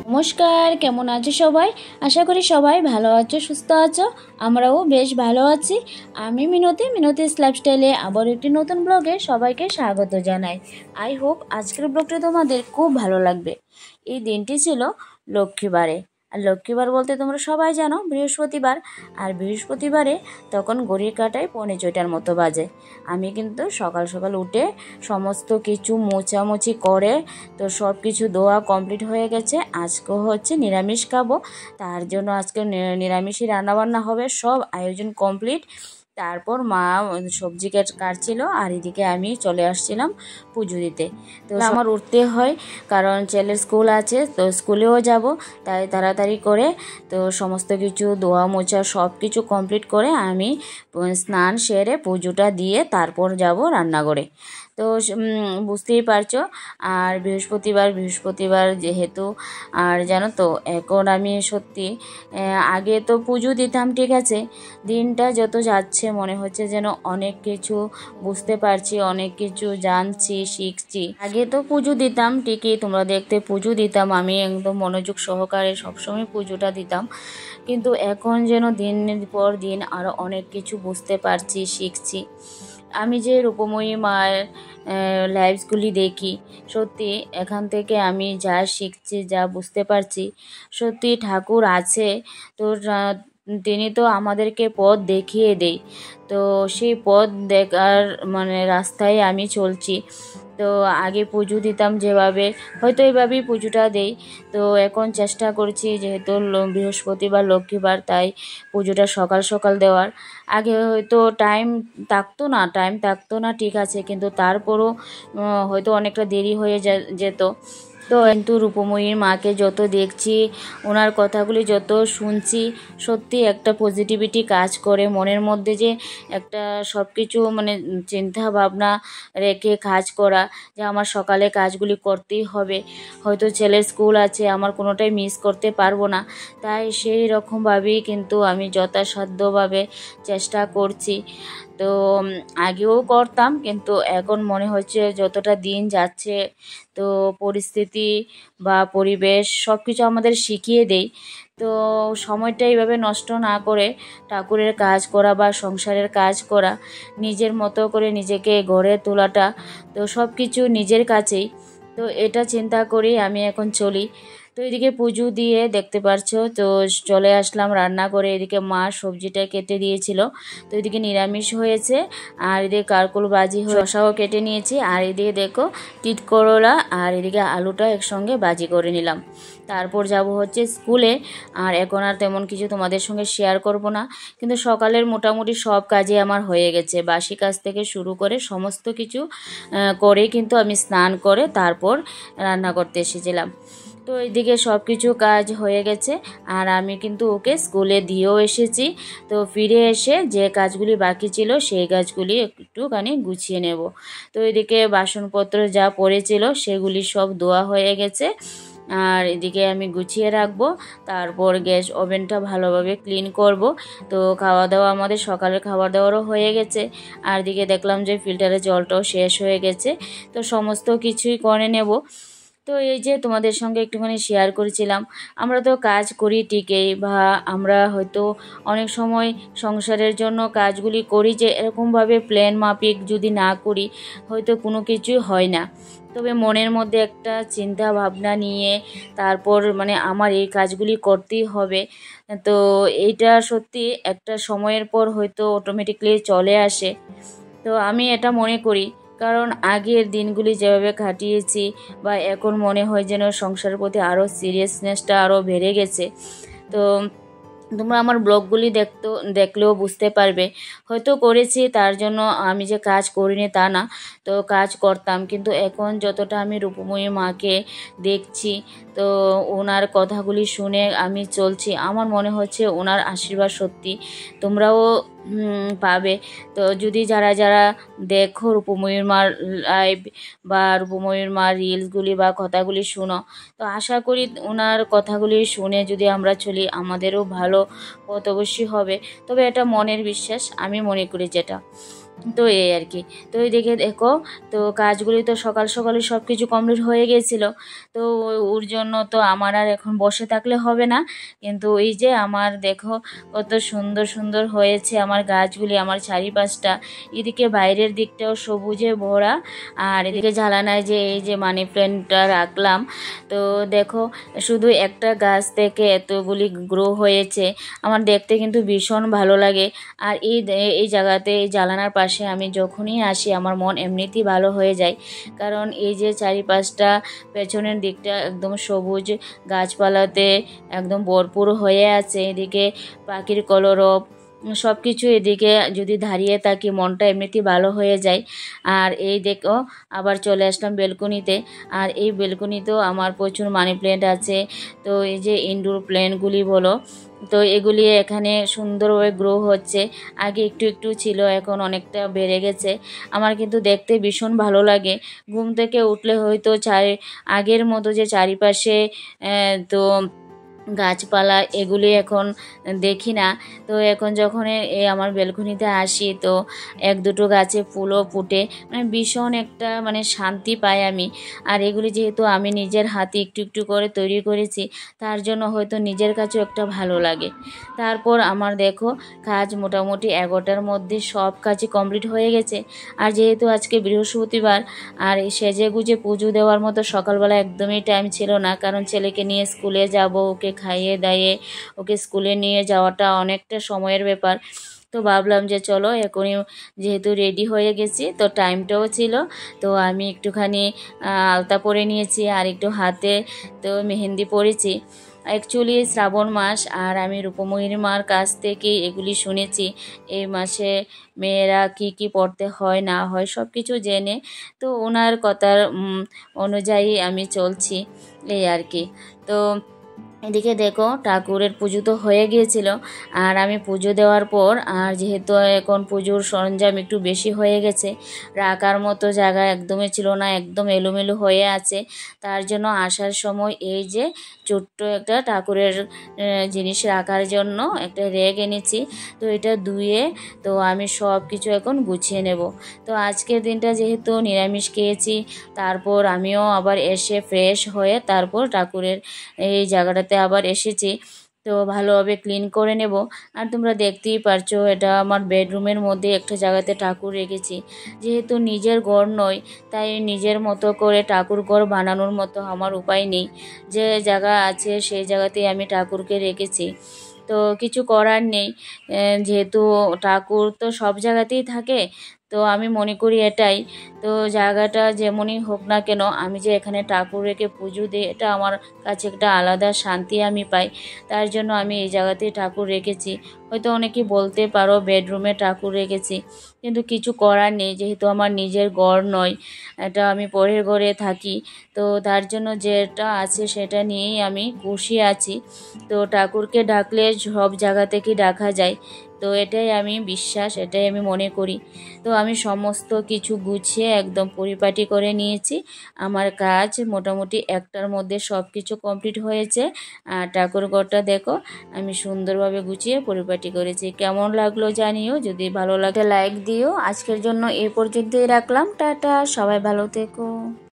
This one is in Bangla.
নমস্কার, কেমন আছো সবাই? আশা করি সবাই ভালো আছো, সুস্থ আছো। আমরাও বেশ ভালো আছি। আমি মিনতিস লাইফস্টাইলে আবার একটি নতুন ব্লগে সবাইকে স্বাগত জানাই। আই হোপ আজকের ব্লগটা তোমাদের খুব ভালো লাগবে। এই দিনটি ছিল লক্ষ্মীবারে। আর লক্ষ্মীবার বলতে তোমরা সবাই জানো বৃহস্পতিবার। আর বৃহস্পতিবারে তখন ঘড়ির কাঁটায় 6:45টার মতো বাজে। আমি কিন্তু সকাল সকাল উঠে সমস্ত কিছু মোছামুছি করে তো সব কিছু ধোয়া কমপ্লিট হয়ে গেছে। আজকে হচ্ছে নিরামিষ খাবো, তার জন্য আজকে নিরামিষই রান্নাবান্না হবে, সব আয়োজন কমপ্লিট। তারপর মা সবজি কাটছিল আর এদিকে আমি চলে আসছিলাম পুজো দিতে। তো আমার উঠতে হয় কারণ ছেলের স্কুল আছে, তো স্কুলেও যাব, তাই তাড়াতাড়ি করে তো সমস্ত কিছু ধোয়া মোছা সব কিছু কমপ্লিট করে আমি স্নান সেরে পুজোটা দিয়ে তারপর যাব রান্নাঘরে। তো বুঝতেই পারছো। আর বৃহস্পতিবার যেহেতু, আর জানো তো এখন আমি সত্যি আগে তো পুজো দিতাম, ঠিক আছে, দিনটা যত যাচ্ছে মনে হচ্ছে যেন অনেক কিছু বুঝতে পারছি, অনেক কিছু জানছি, শিখছি। আগে তো পুজো দিতাম ঠিকই, তোমরা দেখতে পুজো দিতাম, আমি একদম মনোযোগ সহকারে সবসময় পুজোটা দিতাম, কিন্তু এখন যেন দিনের পর দিন আরও অনেক কিছু বুঝতে পারছি, শিখছি। আমি যে রূপময়ী মায়ের লাইভসগুলি দেখি, সত্যি এখান থেকে আমি যা শিখছি, যা বুঝতে পারছি, সত্যি ঠাকুর আছে তো তিনি তো আমাদেরকে পথ দেখিয়ে দেয়। তো সেই পথ দেখার রাস্তায় আমি চলছি। তো আগে পুজো দিতাম যেভাবে, হয়তো এইভাবেই পুজোটা দেই। তো এখন চেষ্টা করছি যেহেতু বৃহস্পতিবার লক্ষ্মীবার, তাই পুজোটা সকাল সকাল দেওয়ার। আগে হয়তো টাইম থাকতো না ঠিক আছে, কিন্তু তারপরও হয়তো অনেকটা দেরি হয়ে যেত। তো কিন্তু রূপময়ীর মাকে যত দেখছি, ওনার কথাগুলি যত শুনছি, সত্যি একটা পজিটিভিটি কাজ করে মনের মধ্যে, যে একটা সব কিছু চিন্তা ভাবনা রেখে কাজ করা, যে আমার সকালে কাজগুলি করতেই হবে, হয়তো ছেলের স্কুল আছে, আমার কোনোটাই মিস করতে পারবো না। তাই সেই রকমভাবেই কিন্তু আমি যথাসাধ্যভাবে চেষ্টা করছি। তো আগেও করতাম, কিন্তু এখন মনে হচ্ছে যতটা দিন যাচ্ছে তো পরিস্থিতি বা পরিবেশ সব কিছু আমাদের শিখিয়ে দেয়। তো সময়টা এইভাবে নষ্ট না করে ঠাকুরের কাজ করা বা সংসারের কাজ করা, নিজের মতো করে নিজেকে গড়ে তোলাটা, তো সব কিছু নিজের কাছেই। তো এটা চিন্তা করেই আমি এখন চলি। তো এদিকে পুজো দিয়ে দেখতে পারছো তো চলে আসলাম রান্না করে। এদিকে মা সবজিটা কেটে দিয়েছিল, তো এদিকে নিরামিষ হয়েছে। আর এদিকে কারকুল বাজি শসাও কেটে নিয়েছি। আর এদিকে দেখো তিত করলা আর এদিকে আলুটা একসঙ্গে বাজি করে নিলাম। তারপর যাব হচ্ছে স্কুলে। আর এখন আর তেমন কিছু তোমাদের সঙ্গে শেয়ার করব না, কিন্তু সকালের মোটামুটি সব কাজই আমার হয়ে গেছে, বাসি কাজ থেকে শুরু করে সমস্ত কিছু করে কিন্তু আমি স্নান করে তারপর রান্না করতে এসেছিলাম। তো এইদিকে সব কিছু কাজ হয়ে গেছে আর আমি কিন্তু ওকে স্কুলে দিয়েও এসেছি। তো ফিরে এসে যে কাজগুলি বাকি ছিল সেই কাজগুলি একটুখানি গুছিয়ে নেব। তো এদিকে বাসনপত্র যা পড়েছিল সেগুলি সব ধোয়া হয়ে গেছে, আর এদিকে আমি গুছিয়ে রাখবো। তারপর গ্যাস ওভেনটা ভালোভাবে ক্লিন করব। তো খাওয়া দাওয়া, আমাদের সকালের খাবার দাওয়ারও হয়ে গেছে। আর এদিকে দেখলাম যে ফিল্টারের জলটাও শেষ হয়ে গেছে, তো সমস্ত কিছুই করে নেব। তো এই যে তোমাদের সঙ্গে একটুখানি শেয়ার করেছিলাম, আমরা তো কাজ করি ঠিকই, বা আমরা হয়তো অনেক সময় সংসারের জন্য কাজগুলি করি, যে এরকমভাবে প্ল্যান মাফিক যদি না করি হয়তো কোনো কিছুই হয় না। তবে মনের মধ্যে একটা চিন্তা ভাবনা নিয়ে তারপর আমার এই কাজগুলি করতেই হবে, তো এইটা সত্যি একটা সময়ের পর হয়তো অটোমেটিকলি চলে আসে। তো আমি এটা মনে করি, কারণ আগের দিনগুলি যেভাবে কাটিয়েছি বা এখন মনে হয় যেন সংসারের প্রতি আরও সিরিয়াসনেসটা আরও বেড়ে গেছে। তো তোমরা আমার ব্লগগুলি দেখলেও বুঝতে পারবে, হয়তো করেছি তার জন্য আমি যে কাজ করিনি তা না, তো কাজ করতাম, কিন্তু এখন যতটা আমি রূপময়ী মাকে দেখছি, তো ওনার কথাগুলি শুনে আমি চলছি, আমার মনে হচ্ছে ওনার আশীর্বাদ সত্যি তোমরাও পাবে। তো যদি যারা যারা দেখো রূপময়ীর মার লাইভ বা রূপময়ীর মার রিলসগুলি বা কথাগুলি শুনো, তো আশা করি ওনার কথাগুলি শুনে যদি আমরা চলি আমাদেরও ভালো পথ অবশ্যই হবে। তবে এটা মনের বিশ্বাস, আমি মনে করি যেটা। তো এই আর কি। তো এইদিকে দেখো, তো কাজগুলি তো সকাল সকালে সব কিছু কমপ্লিট হয়ে গেছিল। তো ওর জন্য তো আমার আর এখন বসে থাকলে হবে না, কিন্তু এই যে আমার দেখো কত সুন্দর সুন্দর হয়েছে আমার গাছগুলি, আমার চারিপাশটা। এদিকে বাইরের দিকটাও সবুজে ভরা, আর এদিকে জ্বালানায় যে এই যে মানি প্ল্যান্টটা রাখলাম, তো দেখো শুধু একটা গাছ থেকে এতগুলি গ্রো হয়েছে। আমার দেখতে কিন্তু ভীষণ ভালো লাগে। আর এই জায়গাতে, এই জানালার পাশে আমি যখনই আসি আমার মন এমনিতেই ভালো হয়ে যায়, কারণ এই যে চারিপাশটা পেছনের দিকটা একদম সবুজ গাছপালাতে একদম ভরপুর হয়ে আছে। এদিকে পাখির কলরব সব কিছু, এদিকে যদি দাঁড়িয়ে থাকি মনটা এমনিতেই ভালো হয়ে যায়। আর এই দেখো আবার চলে আসলাম বেলকনিতে, আর এই বেলকনিতেও আমার প্রচুর মানি প্ল্যান্ট আছে। তো এই যে ইনডোর প্ল্যান্টগুলি বলো, তো এগুলি এখানে সুন্দরভাবে গ্রো হচ্ছে। আগে একটু একটু ছিল, এখন অনেকটা বেড়ে গেছে। আমার কিন্তু দেখতে ভীষণ ভালো লাগে। ঘুম থেকে উঠলে হয়তো আগের মতো যে চারিপাশে তো গাছপালা এগুলি এখন দেখি না। তো এখন যখন আমার বেলকনিতে আসি, তো এক দুটো গাছে ফুলও ফুটে, মানে ভীষণ একটা মানে শান্তি পাই আমি। আর এগুলি যেহেতু আমি নিজের হাতে একটু একটু করে তৈরি করেছি, তার জন্য হয়তো নিজের কাছেও একটা ভালো লাগে। তারপর আমার দেখো কাজ মোটামুটি 11টার মধ্যে সব কাজই কমপ্লিট হয়ে গেছে। আর যেহেতু আজকে বৃহস্পতিবার, আর এই সেজে গুজে পুজো দেওয়ার মতো সকালবেলা একদমই টাইম ছিল না, কারণ ছেলেকে নিয়ে স্কুলে যাব, ওকে খাইয়ে দাইয়ে ওকে স্কুলে নিয়ে যাওয়াটা অনেকটা সময়ের ব্যাপার। তো ভাবলাম যে চলো এখনই, যেহেতু রেডি হয়ে গেছি তো টাইমটাও ছিল, তো আমি একটুখানি আলতা পরে নিয়েছি আর একটু হাতে তো মেহেন্দি পরেছি। অ্যাকচুয়ালি শ্রাবণ মাস, আর আমি রূপময়ীর মার কাছ থেকে এগুলি শুনেছি এই মাসে মেয়েরা কি কি পড়তে হয় না হয় সব কিছু জেনে, তো ওনার কথার অনুযায়ী আমি চলছি, এই আর কি। তো এদিকে দেখো ঠাকুরের পুজো তো হয়ে গিয়েছিল, আর আমি পুজো দেওয়ার পর, আর যেহেতু এখন পুজোর সরঞ্জাম একটু বেশি হয়ে গেছে, রাখার মতো জায়গা একদমই ছিল না, একদম এলোমেলো হয়ে আছে। তার জন্য আসার সময় এই যে ছোট্ট একটা ঠাকুরের জিনিস রাখার জন্য একটা রেক এনেছি। তো এটা ধুয়ে তো আমি সব কিছু এখন গুছিয়ে নেব। তো আজকের দিনটা যেহেতু নিরামিষ খেয়েছি, তারপর আমিও আবার এসে ফ্রেশ হয়ে তারপর ঠাকুরের এই জায়গাটাতে আবার এসেছি। তো ভালোভাবে ক্লিন করে নেব। আর তোমরা দেখতেই পারছো এটা আমার বেডরুমের মধ্যে একটা জায়গাতে ঠাকুর রেখেছি। যেহেতু নিজের ঘর নয়, তাই নিজের মতো করে ঠাকুর ঘর বানানোর মতো আমার উপায় নেই। যে জায়গা আছে সেই জায়গাতেই আমি ঠাকুরকে রেখেছি। তো কিছু করার নেই, যেহেতু ঠাকুর তো সব জায়গাতেই থাকে। তো আমি মনে করি এটাই, তো জায়গাটা যেমনই হোক না কেন, আমি যে এখানে ঠাকুর রেখে পুজো দিই এটা আমার কাছে একটা আলাদা শান্তি আমি পাই। তার জন্য আমি এই জায়গাতেই ঠাকুর রেখেছি। হয়তো অনেকেই বলতে পারো বেডরুমে ঠাকুর রেখেছি, কিন্তু কিছু করার নেই, যেহেতু আমার নিজের ঘর নয়, এটা আমি পরের ঘরে থাকি। তো তার জন্য যেটা আছে সেটা নিয়েই আমি খুশি আছি। তো ঠাকুরকে ডাকলে সব জায়গা থেকেই ডাকা যায়, তো এটাই আমি বিশ্বাস, এটাই আমি মনে করি। তো আমি সমস্ত কিছু গুছিয়ে একদম পরিপাটি করে নিয়েছি। আমার কাজ মোটামুটি 1টার মধ্যে সব কিছু কমপ্লিট হয়েছে। আর ঠাকুর ঘরটা দেখো আমি সুন্দরভাবে গুছিয়ে পরিপাটি করেছি। কেমন লাগলো জানিও, যদি ভালো লাগে লাইক দিও। আজকের জন্য এই পর্যন্তই রাখলাম, টাটা, সবাই ভালো থেকো।